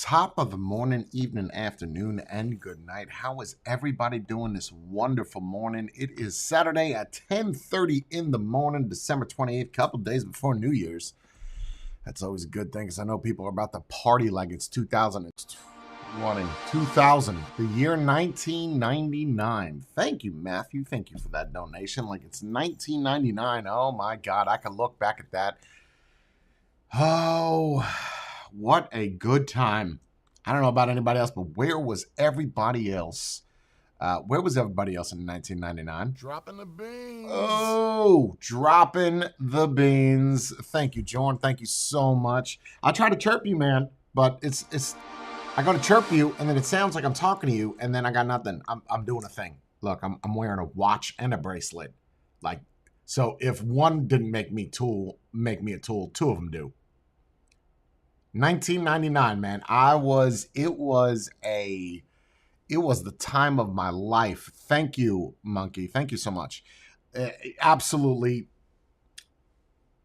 Top of the morning, evening, afternoon, and good night. How is everybody doing this wonderful morning? It is Saturday at 10:30 in the morning, December 28th, couple days before New Year's. That's always a good thing because I know people are about to party like it's 2000, the year 1999. Thank you, Matthew. Thank you for that donation. Like it's 1999. Oh my God, I can look back at that. Oh, what a good time. I don't know about anybody else, but where was everybody else? Where was everybody else in 1999? Dropping the beans. Oh, dropping the beans. Thank you, Jordan. Thank you so much. I try to chirp you, man, but it's. I go to chirp you, and then it sounds like I'm talking to you, and then I got nothing. I'm doing a thing. Look, I'm wearing a watch and a bracelet. Like, so if one didn't make me a tool, two of them do. 1999, man. It was the time of my life. Thank you, Monkey. Thank you so much. Absolutely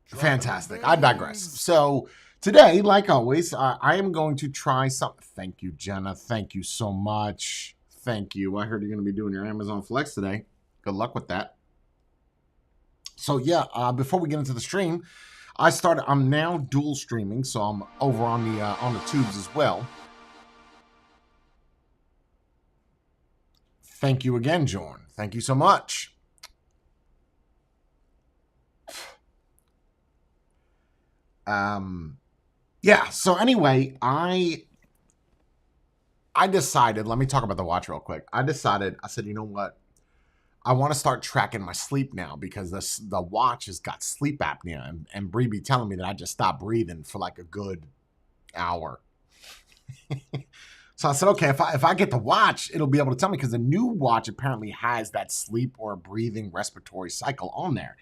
fantastic. I digress. So today, like always, I am going to try something. Thank you, Jenna. Thank you so much. Thank you. I heard you're going to be doing your Amazon Flex today. Good luck with that. So yeah, before we get into the stream, I'm now dual streaming, so I'm over on the tubes as well. Thank you again, Jorn. Thank you so much. Yeah, so anyway, I decided, let me talk about the watch real quick. I said, you know what? I want to start tracking my sleep now because the watch has got sleep apnea, and Bree be telling me that I just stopped breathing for like a good hour. So I said, okay, if I get the watch, it'll be able to tell me because the new watch apparently has that sleep or breathing respiratory cycle on there.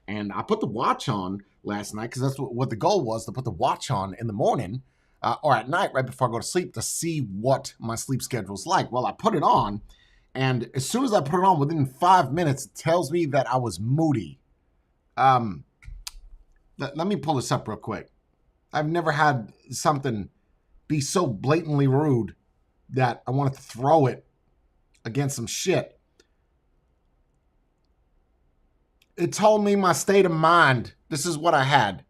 And I put the watch on last night because that's what the goal was, to put the watch on in the morning or at night right before I go to sleep to see what my sleep schedule's like. Well, I put it on. And as soon as I put it on, within 5 minutes, it tells me that I was moody. Let me pull this up real quick. I've never had something be so blatantly rude that I wanted to throw it against some shit. It told me my state of mind. This is what I had.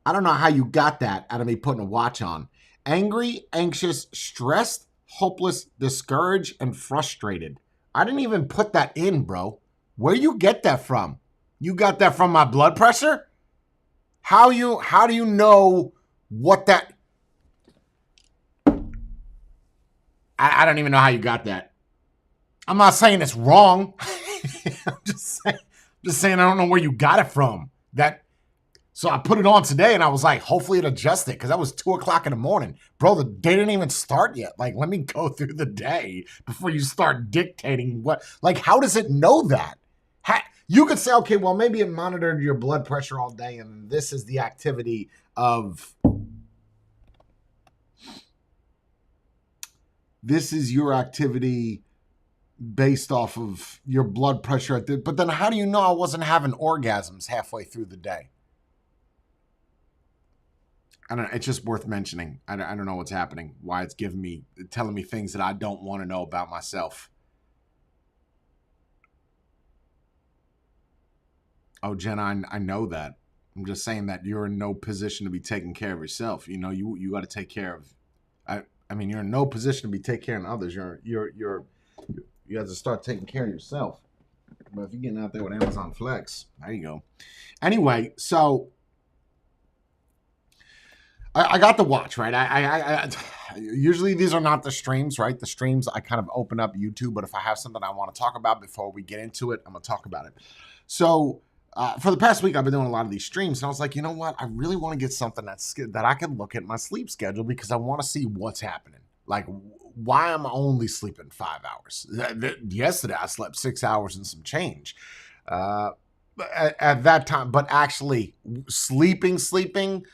I don't know how you got that out of me putting a watch on. Angry, anxious, stressed, hopeless, discouraged, and frustrated. I didn't even put that in, bro. Where you get that from? You got that from my blood pressure? How do you know what that... I don't even know how you got that. I'm not saying it's wrong. I'm just saying I don't know where you got it from. So I put it on today, and I was like, hopefully it adjusted, because that was 2 o'clock in the morning. Bro, the day didn't even start yet. Like, let me go through the day before you start dictating what... Like, how does it know that? You could say, okay, well, maybe it monitored your blood pressure all day, and this is the activity of... This is your activity based off of your blood pressure. But then how do you know I wasn't having orgasms halfway through the day? I don't know. It's just worth mentioning. I don't know what's happening, why it's telling me things that I don't want to know about myself. Oh, Jenna, I know that. I'm just saying that you're in no position to be taking care of yourself. You know, you got to take care of... I mean, you're in no position to be taking care of others. You have to start taking care of yourself. But if you're getting out there with Amazon Flex, there you go. Anyway, so... I got the watch, right? I usually these are not the streams, right? The streams, I kind of open up YouTube, but if I have something I want to talk about before we get into it, I'm going to talk about it. So for the past week, I've been doing a lot of these streams, and I was like, you know what? I really want to get something that I can look at my sleep schedule because I want to see what's happening. Like, why am I only sleeping 5 hours? Yesterday, I slept 6 hours and some change. At that time, but actually sleeping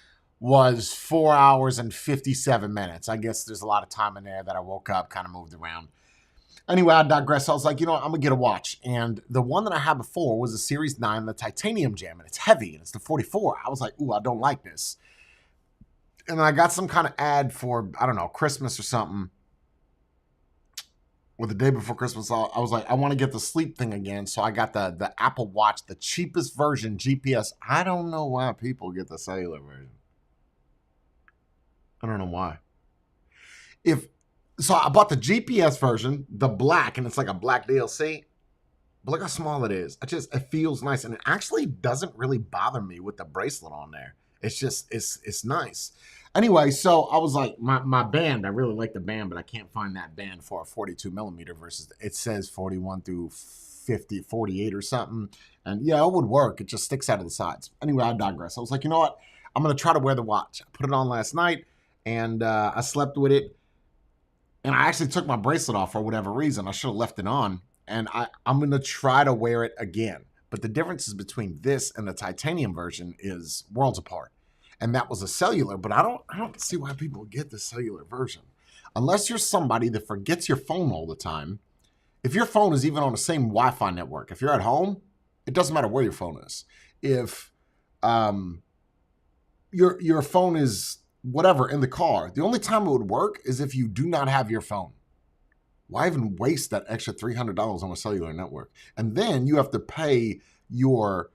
was 4 hours and 57 minutes. I guess there's a lot of time in there that I woke up, kind of moved around. Anyway, I digress. I was like, you know what? I'm going to get a watch. And the one that I had before was a Series 9, the titanium gem, and it's heavy, and it's the 44. I was like, ooh, I don't like this. And I got some kind of ad for, I don't know, Christmas or something. Or the day before Christmas, I was like, I want to get the sleep thing again. So I got the Apple Watch, the cheapest version, GPS. I don't know why people get the cellular version. I don't know why. So I bought the GPS version, the black, and it's like a black DLC. But look how small it is. It feels nice, and it actually doesn't really bother me with the bracelet on there. It's nice. Anyway, so I was like, my band, I really like the band, but I can't find that band for a 42 millimeter versus it says 41 through 50, 48 or something. And yeah, it would work. It just sticks out of the sides. Anyway, I digress. I was like, you know what? I'm going to try to wear the watch. I put it on last night, and I slept with it. And I actually took my bracelet off for whatever reason. I should have left it on. And I'm going to try to wear it again. But the differences between this and the titanium version is worlds apart. And that was a cellular, but I don't see why people get the cellular version. Unless you're somebody that forgets your phone all the time. If your phone is even on the same Wi-Fi network, if you're at home, it doesn't matter where your phone is. If your phone is whatever in the car, the only time it would work is if you do not have your phone. Why even waste that extra $300 on a cellular network? And then you have to pay your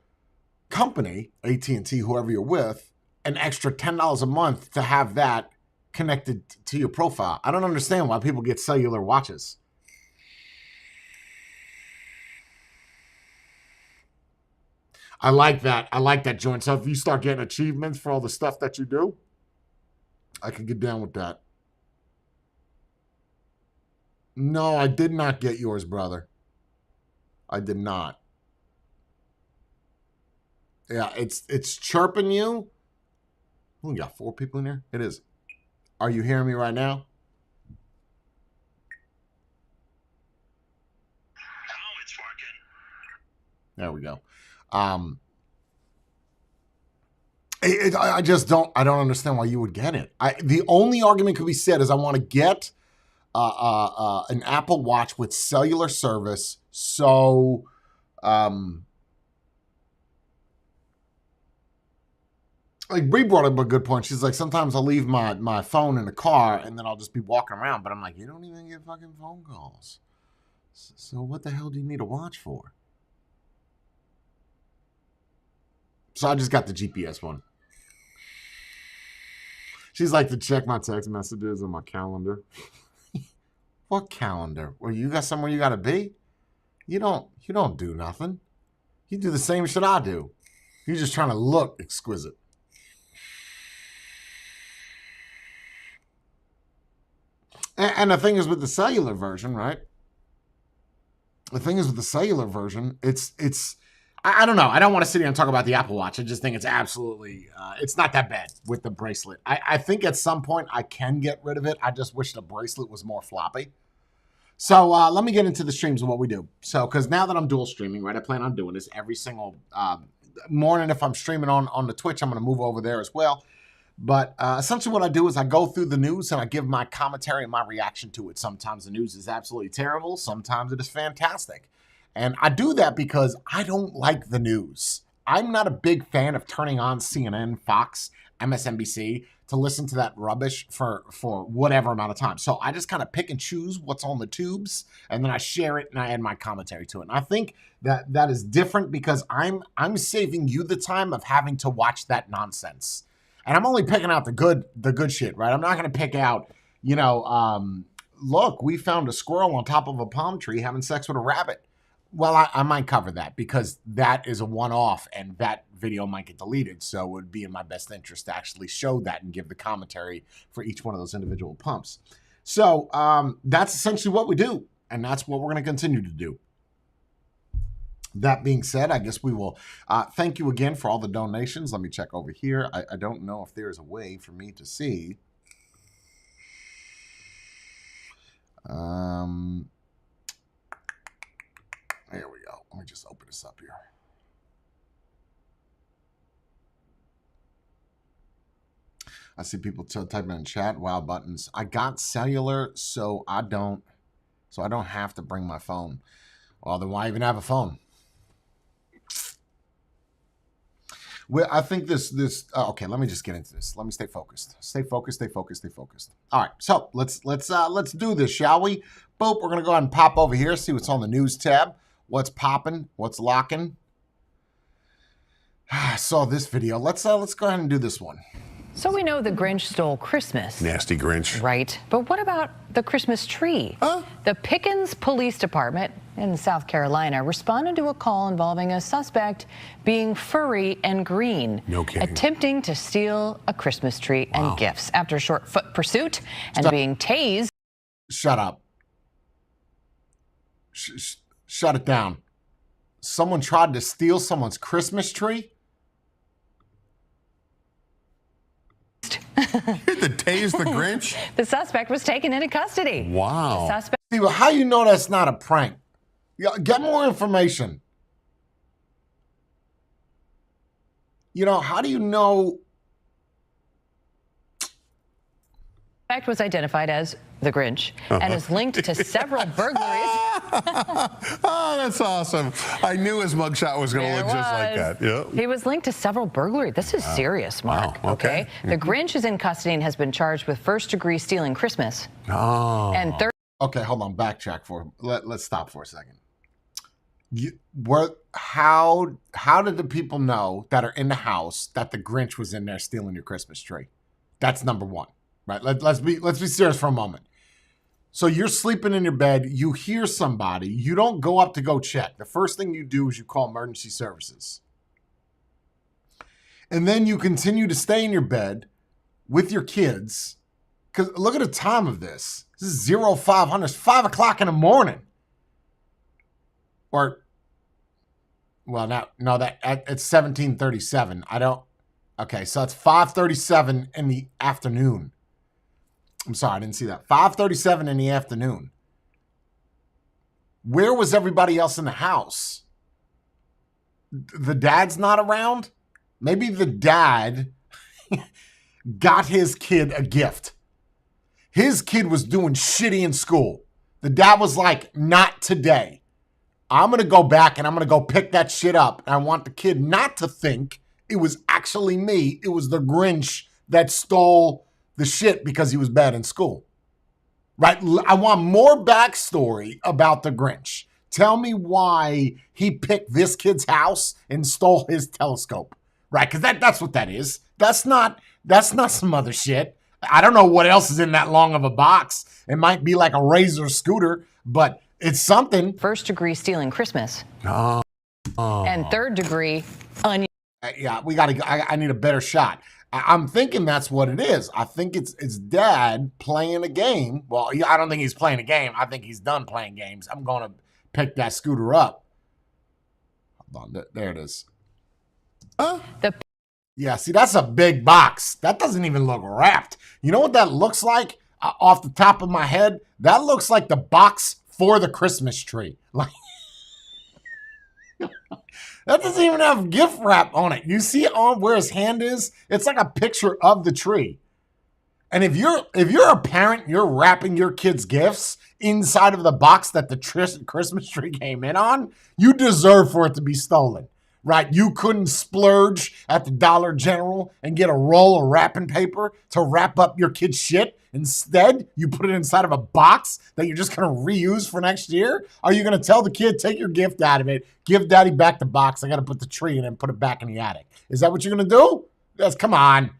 company, AT&T, whoever you're with, an extra $10 a month to have that connected to your profile. I don't understand why people get cellular watches. I like that. I like that joint. So if you start getting achievements for all the stuff that you do, I can get down with that. No, I did not get yours, brother. I did not. Yeah, it's chirping you. We got 4 people in here. It is. Are you hearing me right now? Now it's working. There we go. I just don't understand why you would get it. The only argument could be said is I want to get an Apple Watch with cellular service. So, like Bree brought up a good point. She's like, sometimes I'll leave my phone in the car and then I'll just be walking around. But I'm like, you don't even get fucking phone calls. So what the hell do you need a watch for? So I just got the GPS one. She's like to check my text messages and my calendar. What calendar? Well, you got somewhere you gotta be? You don't do nothing. You do the same shit I do. You're just trying to look exquisite. And the thing is with the cellular version, right? The thing is with the cellular version, it's I don't know. I don't want to sit here and talk about the Apple Watch. I just think it's absolutely, it's not that bad with the bracelet. I think at some point I can get rid of it. I just wish the bracelet was more floppy. So let me get into the streams of what we do. So, because now that I'm dual streaming, right, I plan on doing this every single morning. If I'm streaming on the Twitch, I'm going to move over there as well. But essentially what I do is I go through the news and I give my commentary and my reaction to it. Sometimes the news is absolutely terrible. Sometimes it is fantastic. And I do that because I don't like the news. I'm not a big fan of turning on CNN, Fox, MSNBC to listen to that rubbish for whatever amount of time. So I just kind of pick and choose what's on the tubes, and then I share it and I add my commentary to it. And I think that is different because I'm saving you the time of having to watch that nonsense. And I'm only picking out the good shit, right? I'm not going to pick out, look, we found a squirrel on top of a palm tree having sex with a rabbit. Well, I might cover that because that is a one-off and that video might get deleted. So it would be in my best interest to actually show that and give the commentary for each one of those individual pumps. So that's essentially what we do. And that's what we're going to continue to do. That being said, I guess we will thank you again for all the donations. Let me check over here. I don't know if there's a way for me to see. There we go. Let me just open this up here. I see people typing in chat. Wow, buttons. I got cellular, so I don't have to bring my phone. Well, then why even have a phone? I think okay, let me just get into this. Let me stay focused. Stay focused, stay focused, stay focused. All right, so let's do this, shall we? Boop, we're gonna go ahead and pop over here, see what's on the news tab. What's popping? What's locking? I saw this video. Let's go ahead and do this one. So we know the Grinch stole Christmas. Nasty Grinch. Right. But what about the Christmas tree? Huh? The Pickens Police Department in South Carolina responded to a call involving a suspect being furry and green. No kidding. Attempting to steal a Christmas tree and gifts. After a short foot pursuit and being tased. Shut up. Shut it down. Someone tried to steal someone's Christmas tree? The tase the Grinch? The suspect was taken into custody. Wow. The suspect. See, well, how you know that's not a prank? Get more information. You know, how do you know? Was identified as the Grinch and is linked to several burglaries. Oh, that's awesome. I knew his mugshot was going to look just like that. Yep. He was linked to several burglaries. This is serious, Mark. Wow. Okay. The Grinch is in custody and has been charged with first-degree stealing Christmas. Oh. And third. Okay, hold on. Backtrack for. Let's stop for a second. How did the people know that are in the house that the Grinch was in there stealing your Christmas tree? That's number one. Right, let's be serious for a moment. So you're sleeping in your bed, you hear somebody, you don't go up to go check. The first thing you do is you call emergency services. And then you continue to stay in your bed with your kids. Because look at the time of this. This is 0500, it's 5 o'clock in the morning. Or, well, no, it's 1737. Okay, so it's 5:37 in the afternoon. I'm sorry, I didn't see that. 5:37 in the afternoon. Where was everybody else in the house? The dad's not around? Maybe the dad got his kid a gift. His kid was doing shitty in school. The dad was like, not today. I'm going to go back and I'm going to go pick that shit up. And I want the kid not to think it was actually me. It was the Grinch that stole the shit because he was bad in school. Right? I want more backstory about the Grinch. Tell me why he picked this kid's house and stole his telescope. Right? Because that's what that is. That's not some other shit. I don't know what else is in that long of a box. It might be like a Razor scooter, but it's something. First degree stealing Christmas. Oh. And third degree onion. Yeah, I need a better shot. I'm thinking that's what it is. I think it's dad playing a game. Well, I don't think he's playing a game. I think he's done playing games. I'm going to pick that scooter up. Hold on, there it is. Yeah, see, that's a big box. That doesn't even look wrapped. You know what that looks like off the top of my head? That looks like the box for the Christmas tree. Like, that doesn't even have gift wrap on it. You see on where his hand is? It's like a picture of the tree. And if you're a parent, you're wrapping your kids' gifts inside of the box that the Christmas tree came in on, you deserve for it to be stolen. Right? You couldn't splurge at the Dollar General and get a roll of wrapping paper to wrap up your kid's shit. Instead, you put it inside of a box that you're just going to reuse for next year? Are you going to tell the kid, take your gift out of it, give daddy back the box, I got to put the tree in and put it back in the attic? Is that what you're going to do? Yes, come on.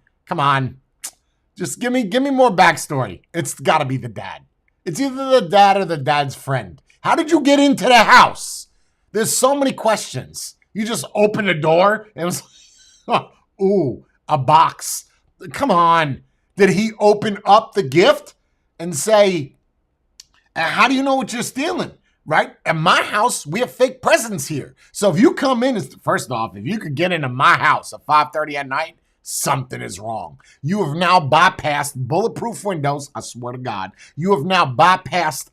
Just give me more backstory. It's got to be the dad. It's either the dad or the dad's friend. How did you get into the house? There's so many questions. You just open the door and it was, ooh, a box. Come on. Did he open up the gift and say, how do you know what you're stealing? Right? At my house, we have fake presents here. So if you come in, first off, if you could get into my house at 5:30 at night, something is wrong. You have now bypassed bulletproof windows. I swear to God. You have now bypassed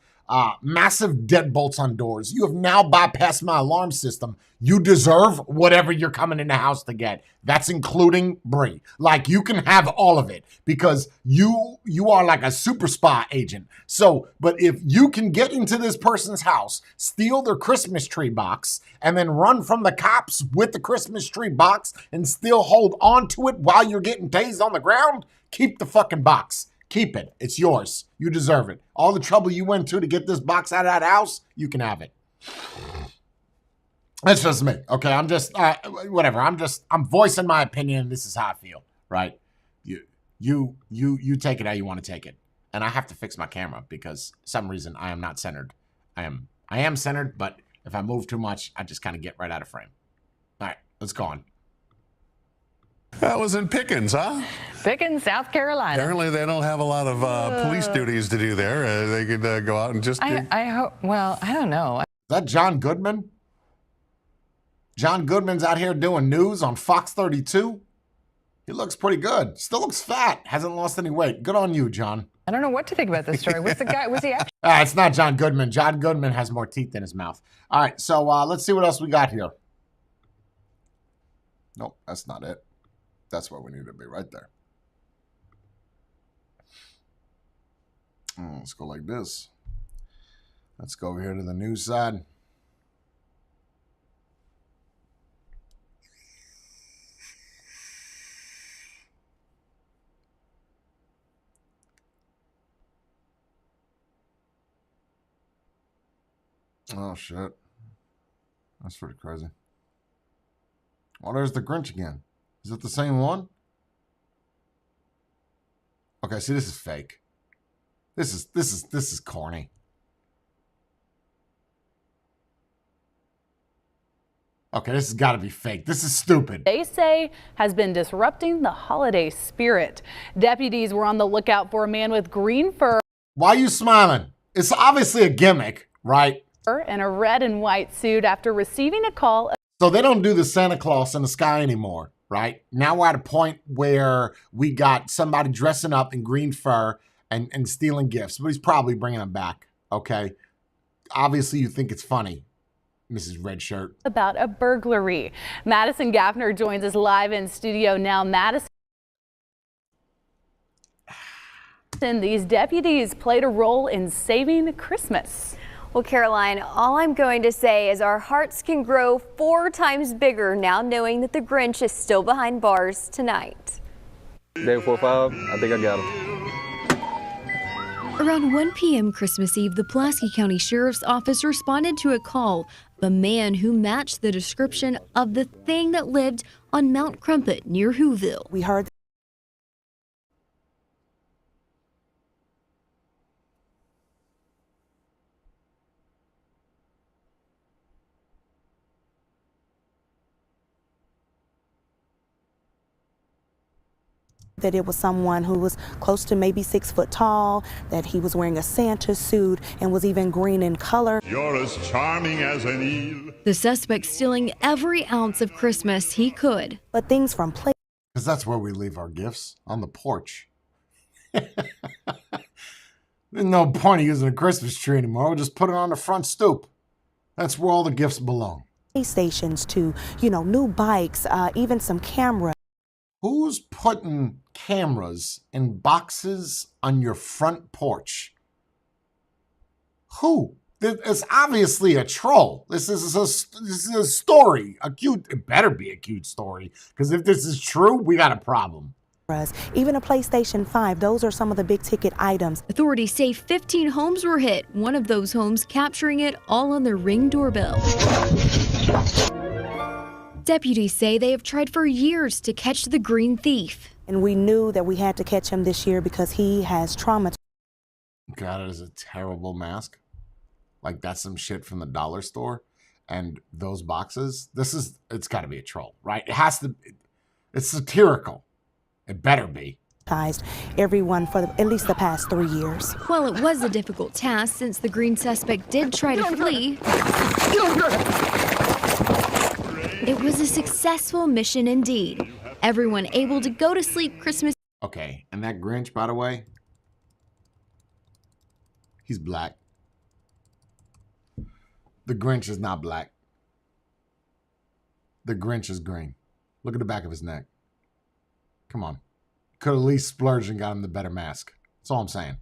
massive deadbolts on doors. You have now bypassed my alarm system. You deserve whatever you're coming in the house to get. That's including Brie. Like, you can have all of it because you are like a super spy agent. So, but if you can get into this person's house, steal their Christmas tree box, and then run from the cops with the Christmas tree box and still hold on to it while you're getting tased on the ground, keep the fucking box. Keep it. It's yours. You deserve it. All the trouble you went to get this box out of that house, you can have it. That's just me. Okay, I'm just whatever. I'm voicing my opinion. This is how I feel, right? You take it how you want to take it. And I have to fix my camera because for some reason I am not centered. I am centered, but if I move too much, I just kind of get right out of frame. All right, let's go on. That was in Pickens, huh? Pickens, South Carolina. Apparently, they don't have a lot of police duties to do there. They could go out and just. I hope. Well, I don't know. Is that John Goodman? John Goodman's out here doing news on Fox 32. He looks pretty good. Still looks fat. Hasn't lost any weight. Good on you, John. I don't know what to think about this story. What's the guy? Was he actually? It's not John Goodman. John Goodman has more teeth in his mouth. All right, so let's see what else we got here. Nope, that's not it. That's where we need to be, right there. Let's go like this. Let's go over here to the news side. Oh, shit. That's pretty crazy. Well, there's the Grinch again. Is it the same one? Okay, see, this is fake. This is corny. Okay, this has got to be fake. This is stupid. They say has been disrupting the holiday spirit. Deputies were on the lookout for a man with green fur. Why are you smiling? It's obviously a gimmick, right? And a red and white suit after receiving a call. So they don't do the Santa Claus in the sky anymore, right? Now we're at a point where we got somebody dressing up in green fur and stealing gifts, but he's probably bringing them back, okay? Obviously, you think it's funny, Mrs. Red Shirt. About a burglary. Madison Gaffner joins us live in studio now. Madison, these deputies played a role in saving Christmas. Well, Caroline, all I'm going to say is our hearts can grow 4 times bigger now knowing that the Grinch is still behind bars tonight. Day 4-5, I think I got him. Around 1 p.m. Christmas Eve, the Pulaski County Sheriff's Office responded to a call of a man who matched the description of the thing that lived on Mount Crumpet near Whoville. We heard that it was someone who was close to maybe 6 foot tall, that he was wearing a Santa suit and was even green in color. You're as charming as an eel. The suspect stealing every ounce of Christmas he could. But things from play. Because that's where we leave our gifts, on the porch. There's no point of using a Christmas tree anymore. We'll just put it on the front stoop. That's where all the gifts belong. Stations to, new bikes, even some cameras. Who's putting cameras in boxes on your front porch? Who? It's obviously a troll. This is a story. It better be a cute story. Because if this is true, we got a problem. Even a PlayStation 5, those are some of the big ticket items. Authorities say 15 homes were hit, one of those homes capturing it all on their Ring doorbell. Deputies say they have tried for years to catch the green thief. And we knew that we had to catch him this year because he has trauma. God, it is a terrible mask. Like, that's some shit from the dollar store. And those boxes, it's got to be a troll, right? It has to, it's satirical. It better be. Everyone for at least the past 3 years. While it was a difficult task since the green suspect did try to flee, it was a successful mission indeed. Everyone able to go to sleep Christmas. Okay, and that Grinch, by the way, he's black. The Grinch is not black. The Grinch is green. Look at the back of his neck. Come on. Could at least splurge and got him the better mask. That's all I'm saying.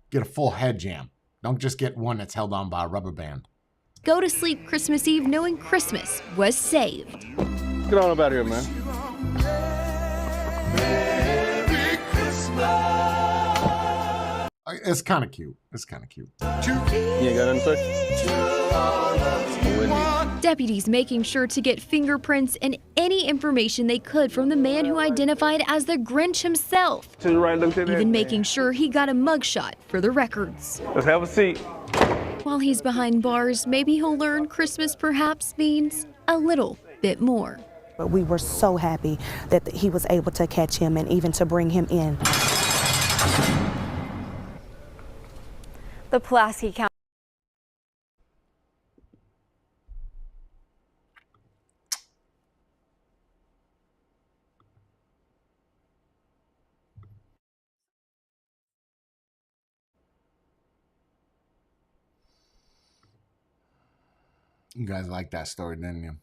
Get a full head jam. Don't just get one that's held on by a rubber band. Go to sleep Christmas Eve knowing Christmas was saved. Get on up out here, man. It's kind of cute. It's kind of cute. You ain't got nothing to say? Deputies making sure to get fingerprints and any information they could from the man who identified as the Grinch himself. To the right, look to the Even making sure he got a mugshot for the records. Let's have a seat. While he's behind bars, maybe he'll learn Christmas perhaps means a little bit more. But we were so happy that he was able to catch him and even to bring him in. The Pulaski County. You guys liked that story, didn't you?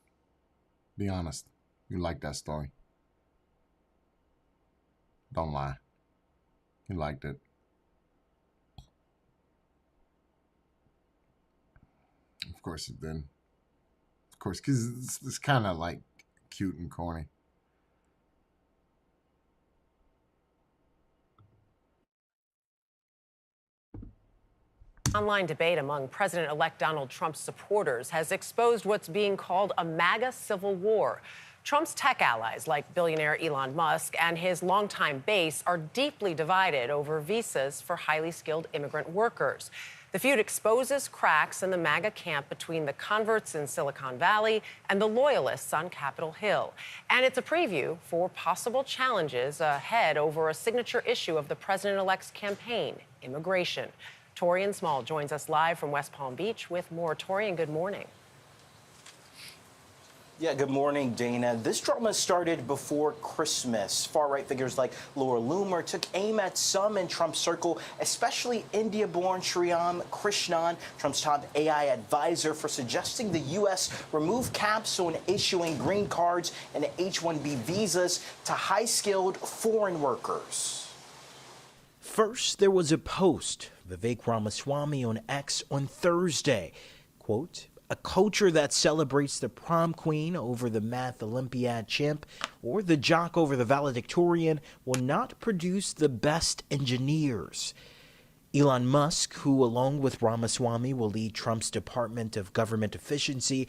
Be honest. You liked that story. Don't lie. You liked it. Of course it did. Of course, because it's kind of like cute and corny. Online debate among President-elect Donald Trump's supporters has exposed what's being called a MAGA civil war. Trump's tech allies, like billionaire Elon Musk and his longtime base, are deeply divided over visas for highly skilled immigrant workers. The feud exposes cracks in the MAGA camp between the converts in Silicon Valley and the loyalists on Capitol Hill. And it's a preview for possible challenges ahead over a signature issue of the president-elect's campaign, immigration. Torian Small joins us live from West Palm Beach with more. Torian, good morning. Yeah, good morning, Dana. This drama started before Christmas. Far-right figures like Laura Loomer took aim at some in Trump's circle, especially India-born Sriram Krishnan, Trump's top AI advisor, for suggesting the U.S. remove caps on issuing green cards and H-1B visas to high-skilled foreign workers. First, there was a post, Vivek Ramaswamy on X on Thursday. Quote, "A culture that celebrates the prom queen over the math Olympiad champ or the jock over the valedictorian will not produce the best engineers." Elon Musk, who along with Ramaswamy will lead Trump's Department of Government Efficiency.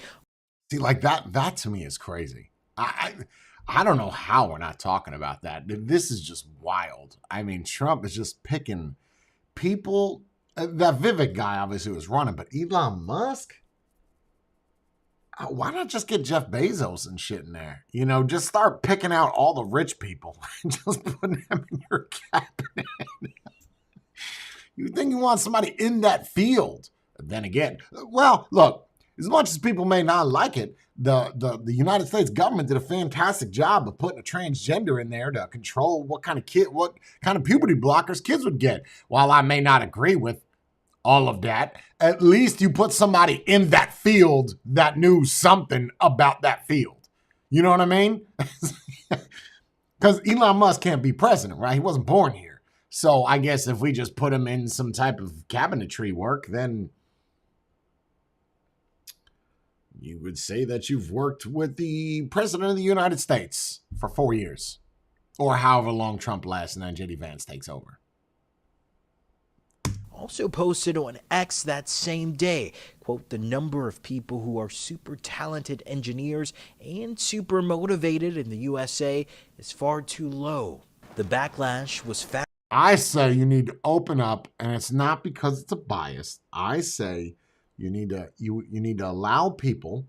See, like that to me is crazy. I don't know how we're not talking about that. This is just wild. I mean, Trump is just picking people. That Vivek guy obviously was running, but Elon Musk? Why not just get Jeff Bezos and shit in there? You know, just start picking out all the rich people and just putting them in your cabinet. You think you want somebody in that field. Then again, well, look, as much as people may not like it, the United States government did a fantastic job of putting a transgender in there to control what kind of puberty blockers kids would get. While I may not agree with all of that, at least you put somebody in that field that knew something about that field. You know what I mean? Because Elon Musk can't be president, right? He wasn't born here. So I guess if we just put him in some type of cabinetry work, then you would say that you've worked with the president of the United States for 4 years, or however long Trump lasts and then JD Vance takes over. Also posted on X that same day, quote, "The number of people who are super talented engineers and super motivated in the USA is far too low." The backlash was fast. I say you need to open up, and it's not because it's a bias. I say you need to allow people.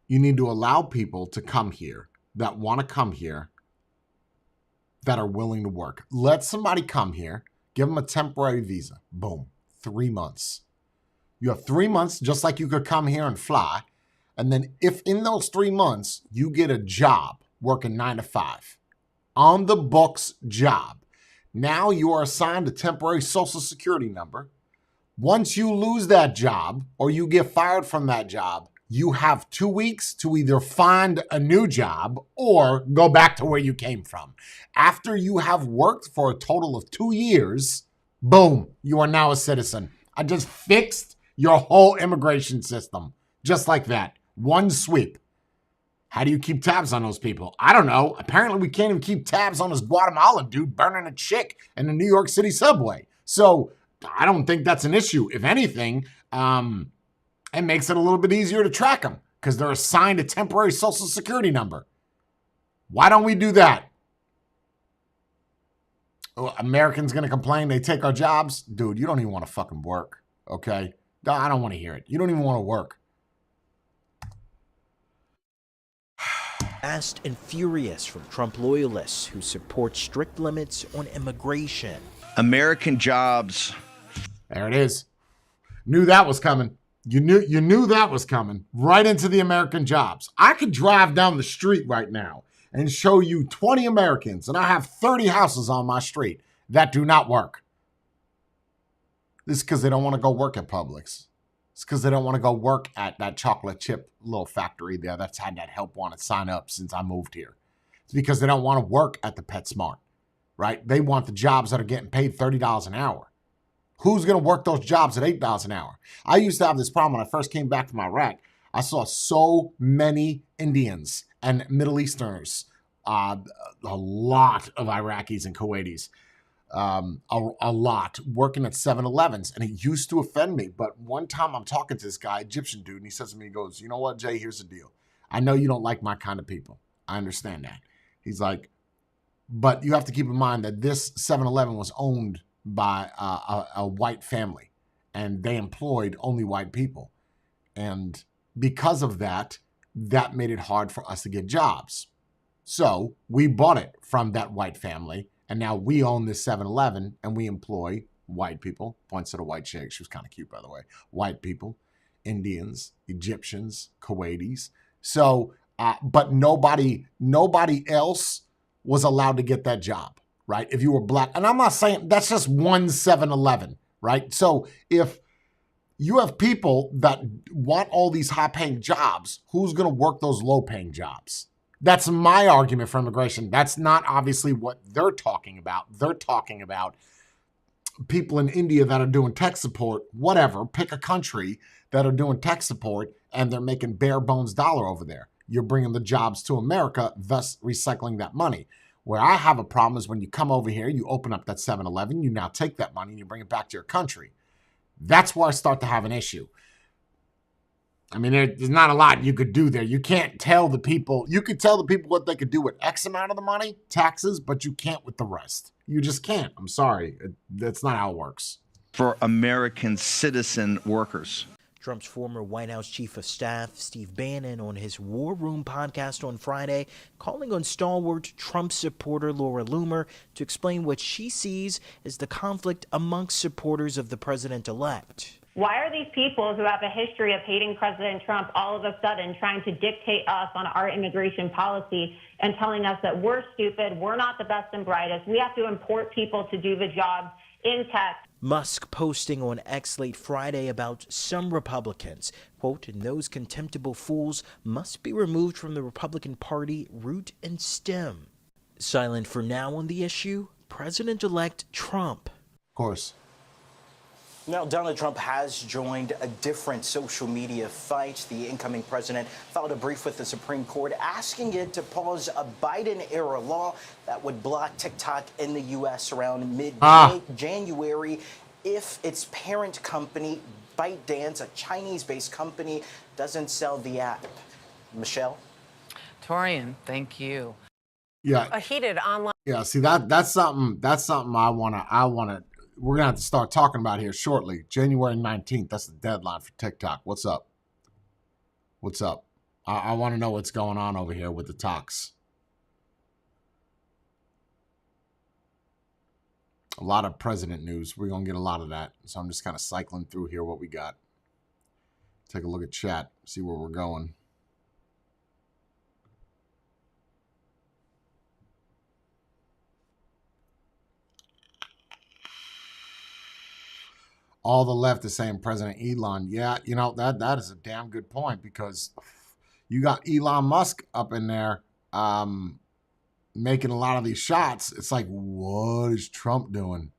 You need to allow people to come here that want to come here, that are willing to work. Let somebody come here, give them a temporary visa. Boom, 3 months. You have 3 months, just like you could come here and fly. And then if in those 3 months you get a job working 9 to 5, on the books job, now you are assigned a temporary Social Security number. Once you lose that job or you get fired from that job, you have 2 weeks to either find a new job or go back to where you came from. After you have worked for a total of 2 years, boom, you are now a citizen. I just fixed your whole immigration system just like that. One sweep. How do you keep tabs on those people? I don't know. Apparently we can't even keep tabs on this Guatemalan dude burning a chick in the New York City subway. So I don't think that's an issue. If anything, it makes it a little bit easier to track them because they're assigned a temporary social security number. Why don't we do that? Oh, Americans going to complain they take our jobs? Dude, you don't even want to fucking work, okay? No, I don't want to hear it. You don't even want to work. Fast and furious from Trump loyalists who support strict limits on immigration. American jobs. There it is. Knew that was coming. You knew that was coming. Right into the American jobs. I could drive down the street right now and show you 20 Americans, and I have 30 houses on my street that do not work. This is because they don't want to go work at Publix. It's because they don't want to go work at that chocolate chip little factory there that's had that help wanted sign up since I moved here. It's because they don't want to work at the PetSmart, right? They want the jobs that are getting paid $30 an hour. Who's going to work those jobs at $8 an hour? I used to have this problem when I first came back from Iraq. I saw so many Indians and Middle Easterners, a lot of Iraqis and Kuwaitis, a lot working at 7-Elevens, and it used to offend me. But one time I'm talking to this guy, Egyptian dude, and he says to me, he goes, you know what, Jay, here's the deal. I know you don't like my kind of people. I understand that. He's like, but you have to keep in mind that this 7-Eleven was owned by a white family, and they employed only white people. And because of that, that made it hard for us to get jobs. So we bought it from that white family, and now we own this 7-Eleven, and we employ white people. Points at a white chick. She was kind of cute, by the way. White people, Indians, Egyptians, Kuwaitis. So, but nobody else was allowed to get that job, right? If you were black. And I'm not saying that's just one 7-Eleven, right? So if you have people that want all these high-paying jobs, who's going to work those low-paying jobs? That's my argument for immigration. That's not obviously what they're talking about. They're talking about people in India that are doing tech support, whatever, pick a country that are doing tech support, and they're making bare bones dollar over there. You're bringing the jobs to America, thus recycling that money. Where I have a problem is when you come over here, you open up that 7-Eleven, you now take that money and you bring it back to your country. That's where I start to have an issue. I mean, there's not a lot you could do there. You can't tell the people. You could tell the people what they could do with X amount of the money, taxes, but you can't with the rest. You just can't. I'm sorry. That's not how it works. For American citizen workers. Trump's former White House chief of staff, Steve Bannon, on his War Room podcast on Friday, calling on stalwart Trump supporter Laura Loomer to explain what she sees as the conflict amongst supporters of the president-elect. Why are these people who have a history of hating President Trump all of a sudden trying to dictate us on our immigration policy and telling us that we're stupid, we're not the best and brightest, we have to import people to do the job in tech? Musk posting on X late Friday about some Republicans, quote, and those contemptible fools must be removed from the Republican Party root and stem. Silent for now on the issue, President-elect Trump. Of course. Now, Donald Trump has joined a different social media fight. The incoming president filed a brief with the Supreme Court asking it to pause a Biden-era law that would block TikTok in the U.S. around mid-January if its parent company, ByteDance, a Chinese-based company, doesn't sell the app. Michelle? Torian, thank you. Yeah. A heated online. Yeah, see, that's something I wanna we're going to have to start talking about here shortly. January 19th, that's the deadline for TikTok. What's up? What's up? I want to know what's going on over here with the talks. A lot of president news. We're going to get a lot of that. So I'm just kind of cycling through here what we got. Take a look at chat, see where we're going. all the left is saying President Elon. Yeah, you know, that is a damn good point, because you got Elon Musk up in there making a lot of these shots. It's like, what is Trump doing?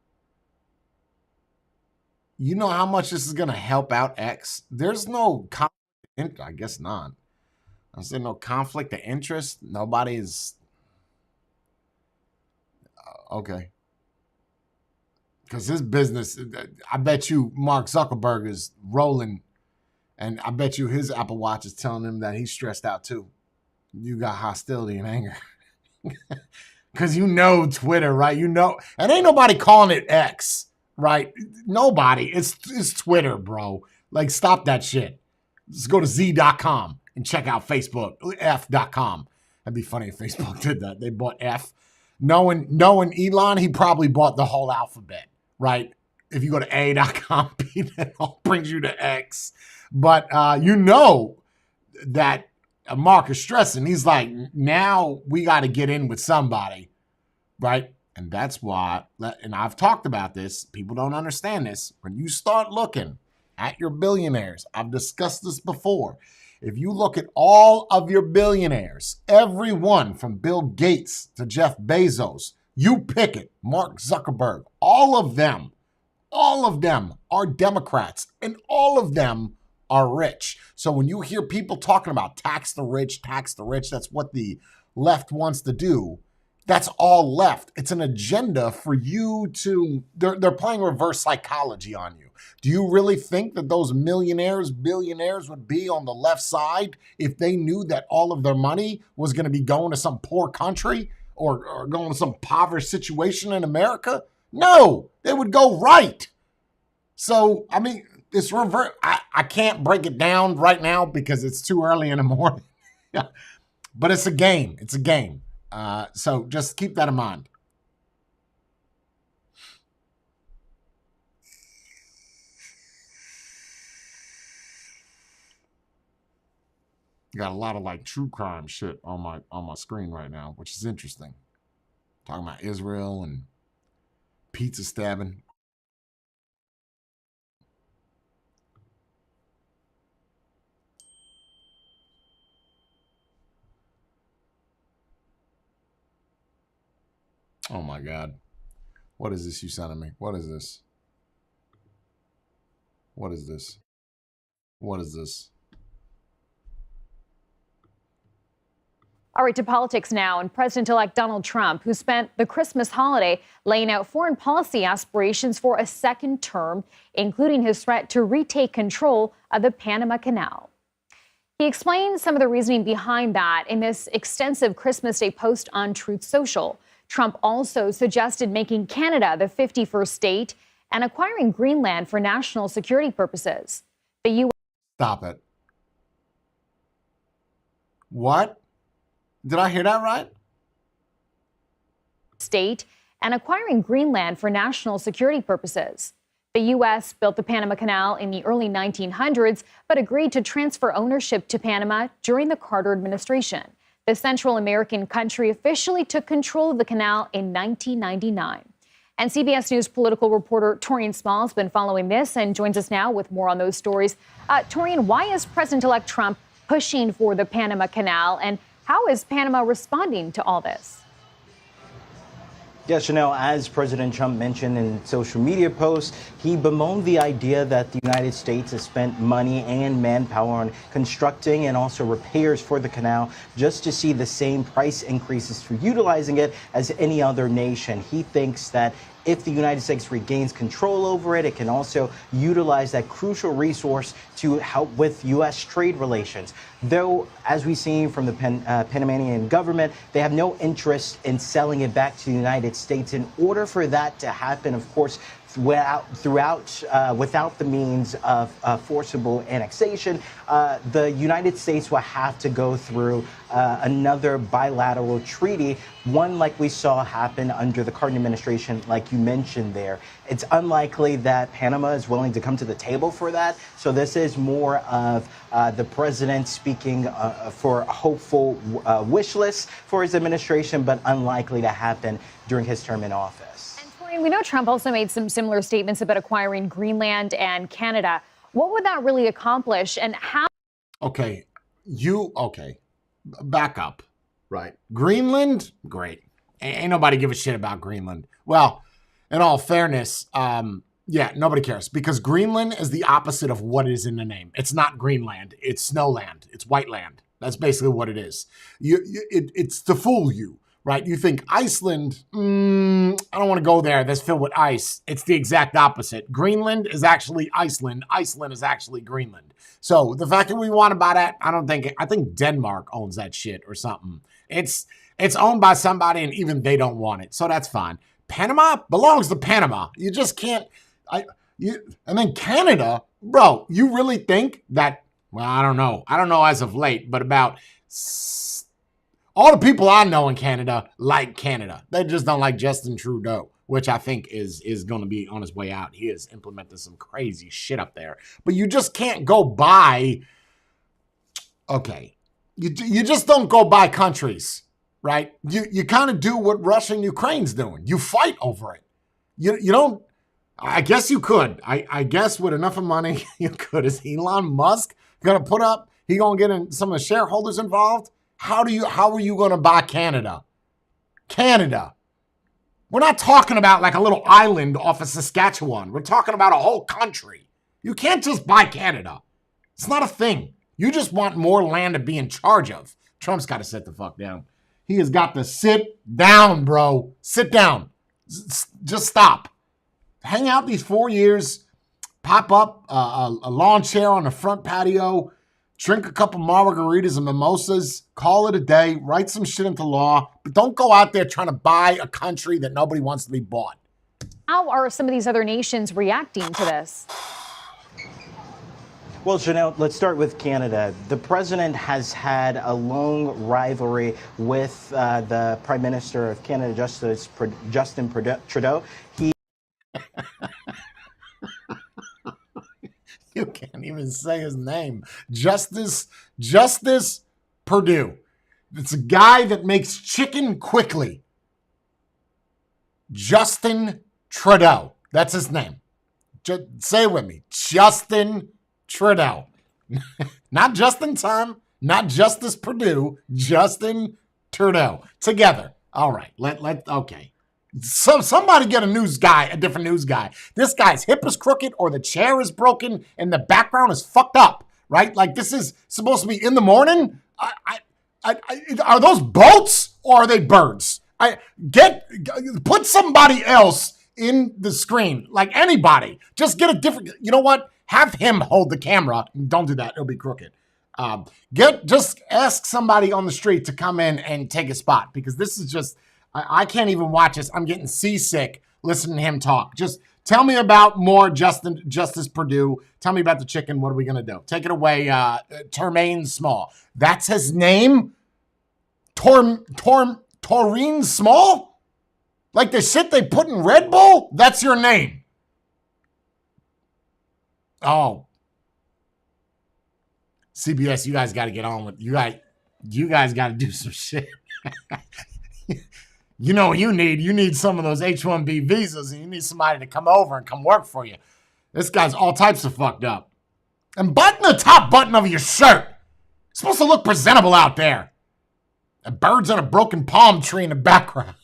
You know how much this is going to help out X? There's no conflict. I guess not. I said no conflict of interest. Nobody's okay. Because his business, I bet you Mark Zuckerberg is rolling, and I bet you his Apple Watch is telling him that he's stressed out too. You got hostility and anger. Because you know Twitter, right? You know, and ain't nobody calling it X, right? Nobody. It's Twitter, bro. Like, stop that shit. Just go to z.com and check out Facebook, f.com. That'd be funny if Facebook did that. They bought F. Knowing Elon, he probably bought the whole alphabet, right? If you go to a.com, it all brings you to X. But you know that Mark is stressing. He's like, now we got to get in with somebody, right? And that's why, and I've talked about this, people don't understand this. When you start looking at your billionaires, I've discussed this before. If you look at all of your billionaires, everyone from Bill Gates to Jeff Bezos, you pick it, Mark Zuckerberg, all of them are Democrats, and all of them are rich. So when you hear people talking about tax the rich, that's what the left wants to do. That's all left. It's an agenda for you to, they're playing reverse psychology on you. Do you really think that those billionaires would be on the left side if they knew that all of their money was going to be going to some poor country or going to some impoverished situation in America? No, they would go right. So, I mean, it's reverse. I can't break it down right now because it's too early in the morning. But it's a game. It's a game. So just keep that in mind. Got a lot of like true crime shit on my screen right now, which is interesting. Talking about Israel and pizza stabbing. Oh my God. What is this you sending me? What is this? What is this? What is this? All right, to politics now, and President-elect Donald Trump, who spent the Christmas holiday laying out foreign policy aspirations for a second term, including his threat to retake control of the Panama Canal. He explained some of the reasoning behind that in this extensive Christmas Day post on Truth Social. Trump also suggested making Canada the 51st state and acquiring Greenland for national security purposes. The U.S. Stop it. What? Did I hear that right? State and acquiring Greenland for national security purposes. The U.S. built the Panama Canal in the early 1900s, but agreed to transfer ownership to Panama during the Carter administration. The Central American country officially took control of the canal in 1999. And CBS News political reporter Torian Small has been following this and joins us now with more on those stories. Torian, why is President-elect Trump pushing for the Panama Canal, and how is Panama responding to all this? Yeah, Chanel, as President Trump mentioned in social media posts, he bemoaned the idea that the United States has spent money and manpower on constructing and also repairs for the canal just to see the same price increases for utilizing it as any other nation. He thinks that if the United States regains control over it, it can also utilize that crucial resource to help with U.S. trade relations. Though, as we've seen from the Panamanian government, they have no interest in selling it back to the United States. In order for that to happen, of course, without the means of forcible annexation, the United States will have to go through another bilateral treaty, one like we saw happen under the Carter administration, like you mentioned there. It's unlikely that Panama is willing to come to the table for that. So this is more of the president speaking for a hopeful wish list for his administration, but unlikely to happen during his term in office. We know Trump also made some similar statements about acquiring Greenland and Canada. What would that really accomplish, and how? Okay, back up, right? Greenland, great. Ain't nobody give a shit about Greenland. Well, in all fairness, yeah, nobody cares because Greenland is the opposite of what is in the name. It's not Greenland. It's snowland. It's white land. That's basically what it is. It's to fool you, right? You think Iceland, I don't want to go there. That's filled with ice. It's the exact opposite. Greenland is actually Iceland. Iceland is actually Greenland. So the fact that we want to buy that, I think Denmark owns that shit or something. It's owned by somebody and even they don't want it. So that's fine. Panama belongs to Panama. You just can't. And then Canada, bro, you really think that, well, I don't know. I don't know as of late, but about all the people I know in Canada like Canada. They just don't like Justin Trudeau, which I think is going to be on his way out. He has implemented some crazy shit up there. But you just can't go buy, okay, you just don't go buy countries, right? You kind of do what Russia and Ukraine's doing. You fight over it. You don't. I guess you could. I guess with enough of money, you could. Is Elon Musk going to put up? He going to get some of the shareholders involved? How are you going to buy Canada? Canada. We're not talking about like a little island off of Saskatchewan. We're talking about a whole country. You can't just buy Canada. It's not a thing. You just want more land to be in charge of. Trump's got to sit the fuck down. He has got to sit down, bro. Sit down. Just stop. Hang out these 4 years, pop up a lawn chair on the front patio, drink a couple margaritas and mimosas, call it a day, write some shit into law, but don't go out there trying to buy a country that nobody wants to be bought. How are some of these other nations reacting to this? Well, Janelle, let's start with Canada. The president has had a long rivalry with the Prime Minister of Canada, Justin Trudeau. You can't even say his name. Justice Purdue. It's a guy that makes chicken quickly. Justin Trudeau. That's his name. Say it with me. Justin Trudeau. Not just in time, not Justice Purdue, Justin Trudeau. Together. All right. Okay. Somebody get a different news guy. This guy's hip is crooked or the chair is broken and the background is fucked up, right? Like this is supposed to be in the morning. Are those boats or are they birds? Put somebody else in the screen, like anybody. Just get a different, you know what? Have him hold the camera. Don't do that. It'll be crooked. Just ask somebody on the street to come in and take a spot because this is just, I can't even watch this. I'm getting seasick listening to him talk. Just tell me about more Justice Purdue. Tell me about the chicken. What are we going to do? Take it away, Termaine Small. That's his name? Taurine Small? Like the shit they put in Red Bull? That's your name. Oh. CBS, you guys got to get on with you guys got to do some shit. You know what you need? You need some of those H-1B visas and you need somebody to come over and come work for you. This guy's all types of fucked up. And button the top button of your shirt. It's supposed to look presentable out there. A bird's on a broken palm tree in the background.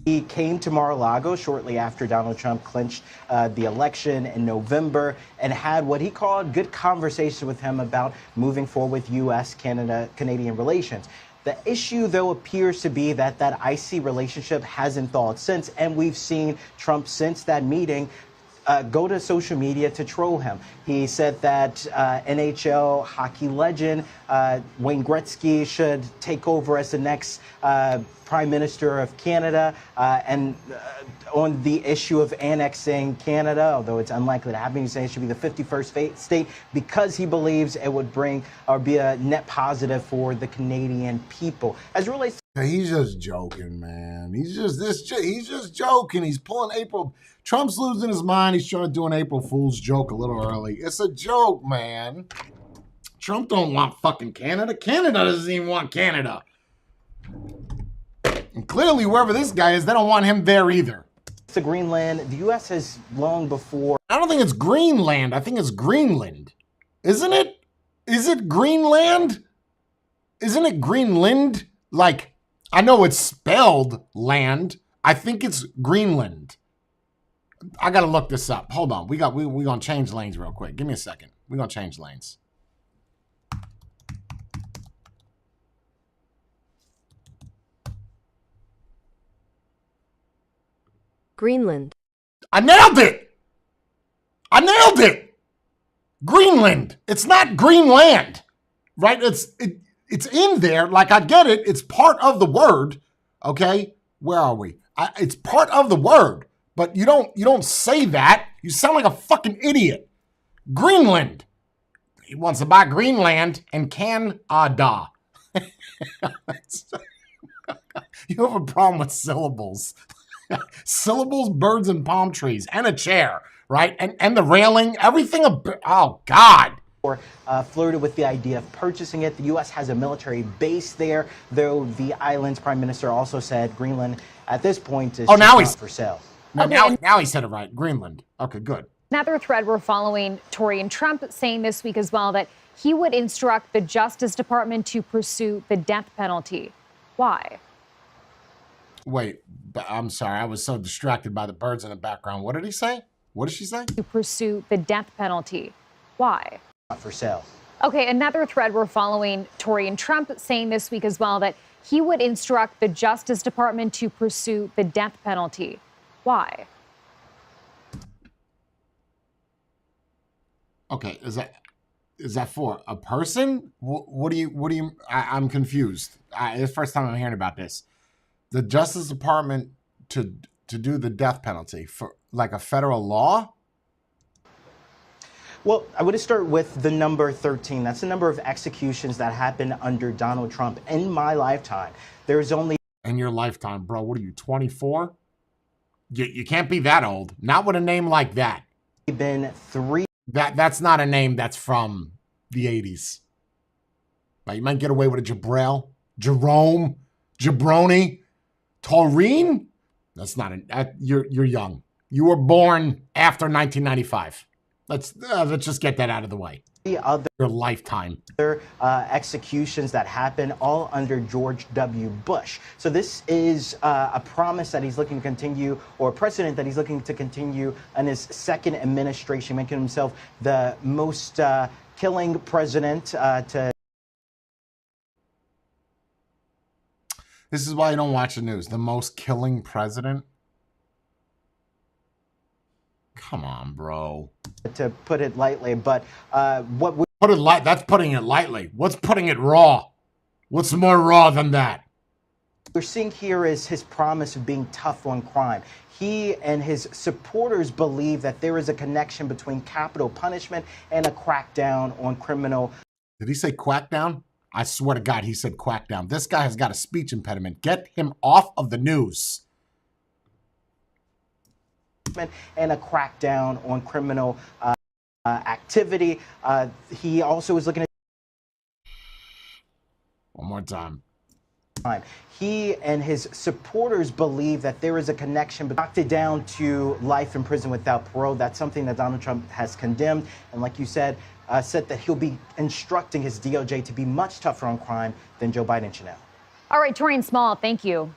He came to Mar-a-Lago shortly after Donald Trump clinched the election in November and had what he called good conversation with him about moving forward with U.S.-Canadian relations. The issue, though, appears to be that icy relationship hasn't thawed since, and we've seen Trump since that meeting go to social media to troll him. He said that NHL hockey legend Wayne Gretzky should take over as the next Prime Minister of Canada, and on the issue of annexing Canada, although it's unlikely to happen, he's saying it should be the 51st state because he believes it would bring or be a net positive for the Canadian people. As it relates to he's just joking, man. He's just joking. He's pulling April. Trump's losing his mind. He's trying to do an April Fool's joke a little early. It's a joke, man. Trump don't want fucking Canada. Canada doesn't even want Canada. And clearly, wherever this guy is, they don't want him there either. to Greenland, the U.S. has long before. I don't think it's Greenland. I think it's Greenland. Isn't it? Is it Greenland? Isn't it Greenland? Like, I know it's spelled land. I think it's Greenland. I got to look this up. Hold on. We going to change lanes real quick. Give me a second. We're going to change lanes. Greenland. I nailed it. I nailed it. Greenland. It's not Greenland, right? It's in there. Like, I get it. It's part of the word. Okay. Where are we? It's part of the word, but you don't say that. You sound like a fucking idiot. Greenland. He wants to buy Greenland and Canada. You have a problem with syllables. Syllables, birds, and palm trees, and a chair, right? And the railing, everything. Oh, God. Flirted with the idea of purchasing it. The U.S. has a military base there, though the island's prime minister also said Greenland at this point is now he's not for sale. Now he said it right. Greenland. Okay, good. Another thread we're following Tory and Trump saying this week as well that he would instruct the Justice Department to pursue the death penalty. Why? Wait, I'm sorry. I was so distracted by the birds in the background. What did he say? What did she say? To pursue the death penalty. Why? Not for sale. Okay, another thread we're following Tory and Trump saying this week as well that he would instruct the Justice Department to pursue the death penalty. Why? Okay, is that for a person? What do you? I'm confused. It's the first time I'm hearing about this. The Justice Department to do the death penalty for like a federal law? Well, I would start with the number 13. That's the number of executions that happened under Donald Trump in my lifetime. There's only... In your lifetime, bro. What are you, 24? You can't be that old. Not with a name like that. Been 3... That's not a name that's from the 80s. Like, you might get away with a Jabril, Jerome, Jabroni, Taurine. That's not you're young. You were born after 1995. Let's just get that out of the way. Other your lifetime. Executions that happened all under George W. Bush. So this is a promise that he's looking to continue, or a precedent that he's looking to continue in his second administration, making himself the most killing president to... This is why you don't watch the news. The most killing president? Come on, bro. To put it lightly, but what we... That's putting it lightly. What's putting it raw? What's more raw than that? We're seeing here is his promise of being tough on crime. He and his supporters believe that there is a connection between capital punishment and a crackdown on criminal... Did he say quackdown? I swear to God, he said quackdown. This guy has got a speech impediment. Get him off of the news. And a crackdown on criminal activity. He also is looking at... One more time. He and his supporters believe that there is a connection, but knocked it down to life in prison without parole. That's something that Donald Trump has condemned. And like you said that he'll be instructing his DOJ to be much tougher on crime than Joe Biden should now. All right, Torian Small, thank you.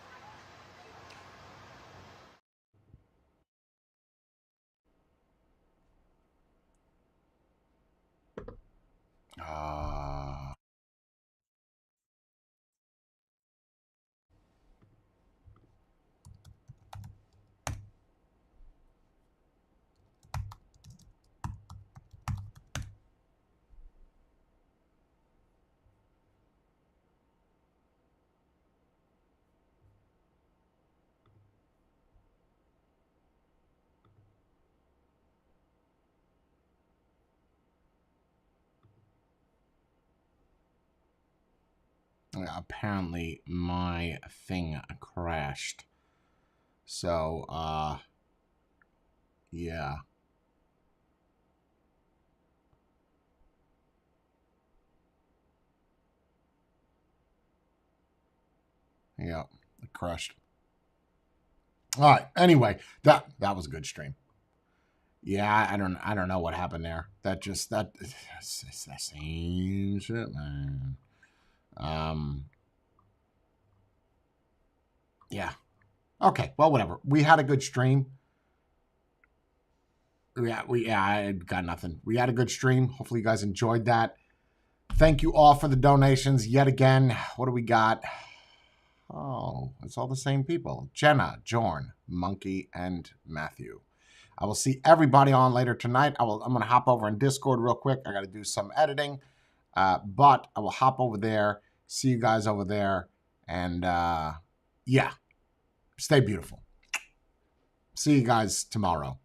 Apparently my thing crashed. So, yeah. Yeah, it crashed. All right. Anyway, that was a good stream. Yeah, I don't know what happened there. It's the same shit, man. Yeah. Okay. Well, whatever. We had a good stream. I got nothing. We had a good stream. Hopefully you guys enjoyed that. Thank you all for the donations yet again. What do we got? Oh, it's all the same people. Jenna, Jorn, Monkey, and Matthew. I will see everybody on later tonight. I'm going to hop over in Discord real quick. I got to do some editing. But I will hop over there, see you guys over there. And yeah, stay beautiful. See you guys tomorrow.